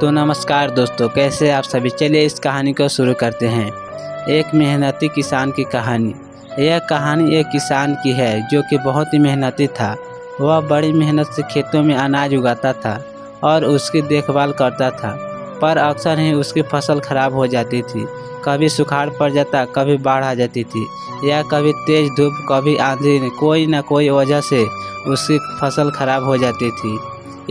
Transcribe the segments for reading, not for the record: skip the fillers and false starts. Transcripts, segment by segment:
तो नमस्कार दोस्तों, कैसे आप सभी। चलिए इस कहानी को शुरू करते हैं। एक मेहनती किसान की कहानी। यह कहानी एक किसान की है जो कि बहुत ही मेहनती था। वह बड़ी मेहनत से खेतों में अनाज उगाता था और उसकी देखभाल करता था, पर अक्सर ही उसकी फसल खराब हो जाती थी। कभी सुखाड़ पड़ जाता, कभी बाढ़ आ जाती थी, या कभी तेज धूप, कभी आंधी, कोई न कोई वजह से उसकी फसल खराब हो जाती थी।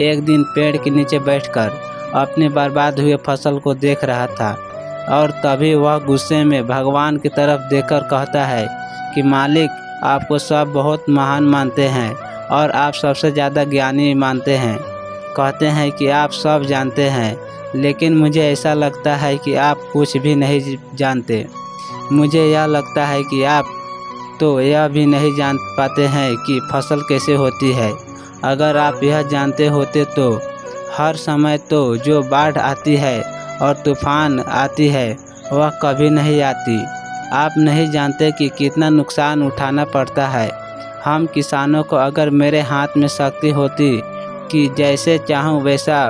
एक दिन पेड़ के नीचे बैठकर अपने बर्बाद हुए फसल को देख रहा था और तभी वह गुस्से में भगवान की तरफ देखकर कहता है कि मालिक, आपको सब बहुत महान मानते हैं और आप सबसे ज़्यादा ज्ञानी मानते हैं। कहते हैं कि आप सब जानते हैं, लेकिन मुझे ऐसा लगता है कि आप कुछ भी नहीं जानते। मुझे यह लगता है कि आप तो यह भी नहीं जान पाते हैं कि फसल कैसे होती है। अगर आप यह जानते होते तो हर समय तो जो बाढ़ आती है और तूफान आती है वह कभी नहीं आती। आप नहीं जानते कि कितना नुकसान उठाना पड़ता है हम किसानों को। अगर मेरे हाथ में शक्ति होती कि जैसे चाहूँ वैसा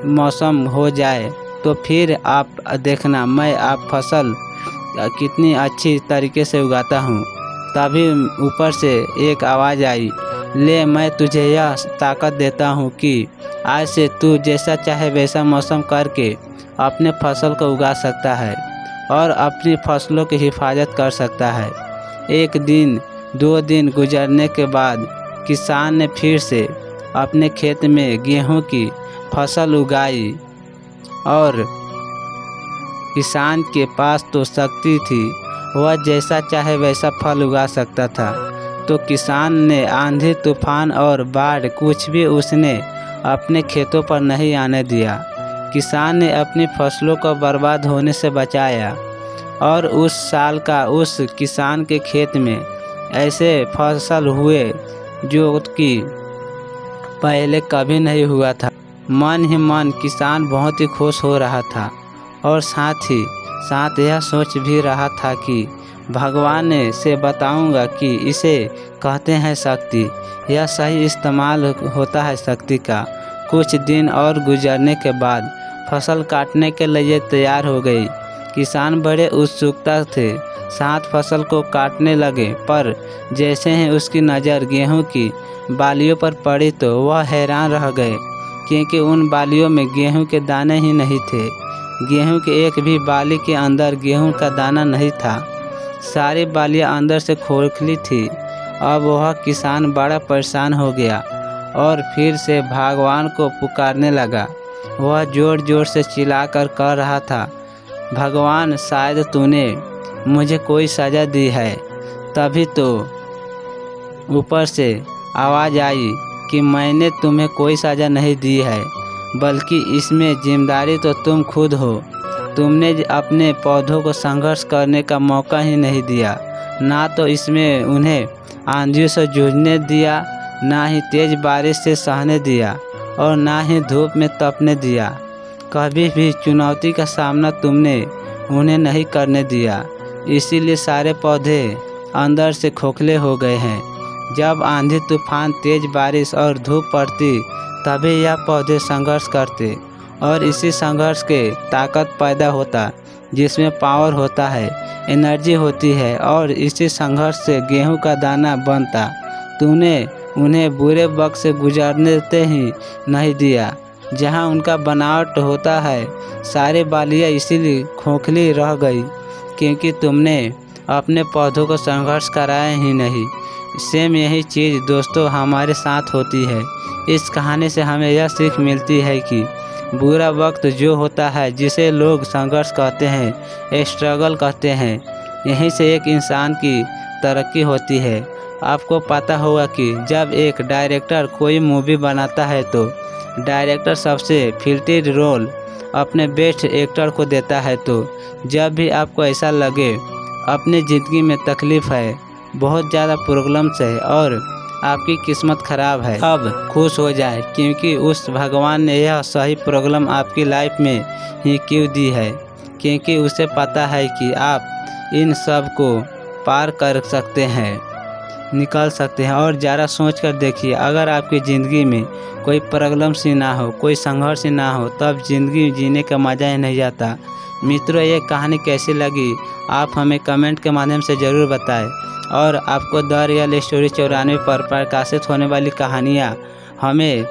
मौसम हो जाए, तो फिर आप देखना मैं आप फसल कितनी अच्छी तरीके से उगाता हूँ। तभी ऊपर से एक आवाज़ आई, ले मैं तुझे यह ताकत देता हूँ कि आज से तू जैसा चाहे वैसा मौसम करके अपने फसल को उगा सकता है और अपनी फसलों की हिफाजत कर सकता है। एक दिन 2 दिन गुजरने के बाद किसान ने फिर से अपने खेत में गेहूं की फसल उगाई और किसान के पास तो शक्ति थी, वह जैसा चाहे वैसा फल उगा सकता था। तो किसान ने आंधी, तूफान और बाढ़ कुछ भी उसने अपने खेतों पर नहीं आने दिया। किसान ने अपनी फसलों को बर्बाद होने से बचाया और उस साल का उस किसान के खेत में ऐसे फसल हुए जो कि पहले कभी नहीं हुआ था। मन ही मन किसान बहुत ही खुश हो रहा था और साथ ही साथ यह सोच भी रहा था कि भगवान से बताऊंगा कि इसे कहते हैं शक्ति, यह सही इस्तेमाल होता है शक्ति का। कुछ दिन और गुजरने के बाद फसल काटने के लिए तैयार हो गई। किसान बड़े उत्सुकता थे साथ फसल को काटने लगे, पर जैसे ही उसकी नज़र गेहूं की बालियों पर पड़ी तो वह हैरान रह गए, क्योंकि उन बालियों में गेहूं के दाने ही नहीं थे। गेहूं के एक भी बाली के अंदर गेहूं का दाना नहीं था। सारी बालियां अंदर से खोखली थी। अब वह किसान बड़ा परेशान हो गया और फिर से भगवान को पुकारने लगा। वह ज़ोर ज़ोर से चिल्लाकर कह रहा था, भगवान, शायद तूने मुझे कोई सज़ा दी है। तभी तो ऊपर से आवाज़ आई कि मैंने तुम्हें कोई सज़ा नहीं दी है, बल्कि इसमें जिम्मेदारी तो तुम खुद हो। तुमने अपने पौधों को संघर्ष करने का मौका ही नहीं दिया। ना तो इसमें उन्हें आंधियों से जूझने दिया, ना ही तेज बारिश से सहने दिया और ना ही धूप में तपने दिया। कभी भी चुनौती का सामना तुमने उन्हें नहीं करने दिया। इसीलिए सारे पौधे अंदर से खोखले हो गए हैं। जब आंधी, तूफान, तेज बारिश और धूप पड़ती तभी यह पौधे संघर्ष करते और इसी संघर्ष के ताकत पैदा होता, जिसमें पावर होता है, एनर्जी होती है, और इसी संघर्ष से गेहूं का दाना बनता। तूने उन्हें बुरे वक्त से गुजरने देते ही नहीं दिया। जहां उनका बनावट होता है, सारी बालियां इसीलिए खोखली रह गई क्योंकि तुमने अपने पौधों को संघर्ष कराया ही नहीं। सेम यही चीज़ दोस्तों हमारे साथ होती है। इस कहानी से हमें यह सीख मिलती है कि बुरा वक्त जो होता है, जिसे लोग संघर्ष कहते हैं, स्ट्रगल कहते हैं, यहीं से एक इंसान की तरक्की होती है। आपको पता होगा कि जब एक डायरेक्टर कोई मूवी बनाता है तो डायरेक्टर सबसे फिल्टर्ड रोल अपने बेस्ट एक्टर को देता है। तो जब भी आपको ऐसा लगे अपनी ज़िंदगी में तकलीफ़ है, बहुत ज़्यादा प्रॉब्लम्स है और आपकी किस्मत ख़राब है, अब खुश हो जाए, क्योंकि उस भगवान ने यह सही प्रॉब्लम आपकी लाइफ में ही क्यों दी है, क्योंकि उसे पता है कि आप इन सब को पार कर सकते हैं। निकाल सकते हैं। और ज़रा सोच कर देखिए, अगर आपकी ज़िंदगी में कोई प्रॉब्लम सी ना हो, कोई संघर्ष ना हो, तब ज़िंदगी जीने का मज़ा ही नहीं आता। मित्रों, ये कहानी कैसी लगी आप हमें कमेंट के माध्यम से ज़रूर बताएं। और आपको द रियल स्टोरी 94 पर प्रकाशित होने वाली कहानियाँ हमें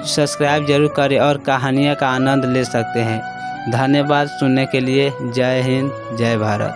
सब्सक्राइब जरूर करें और कहानियाँ का आनंद ले सकते हैं। धन्यवाद सुनने के लिए। जय हिंद, जय भारत।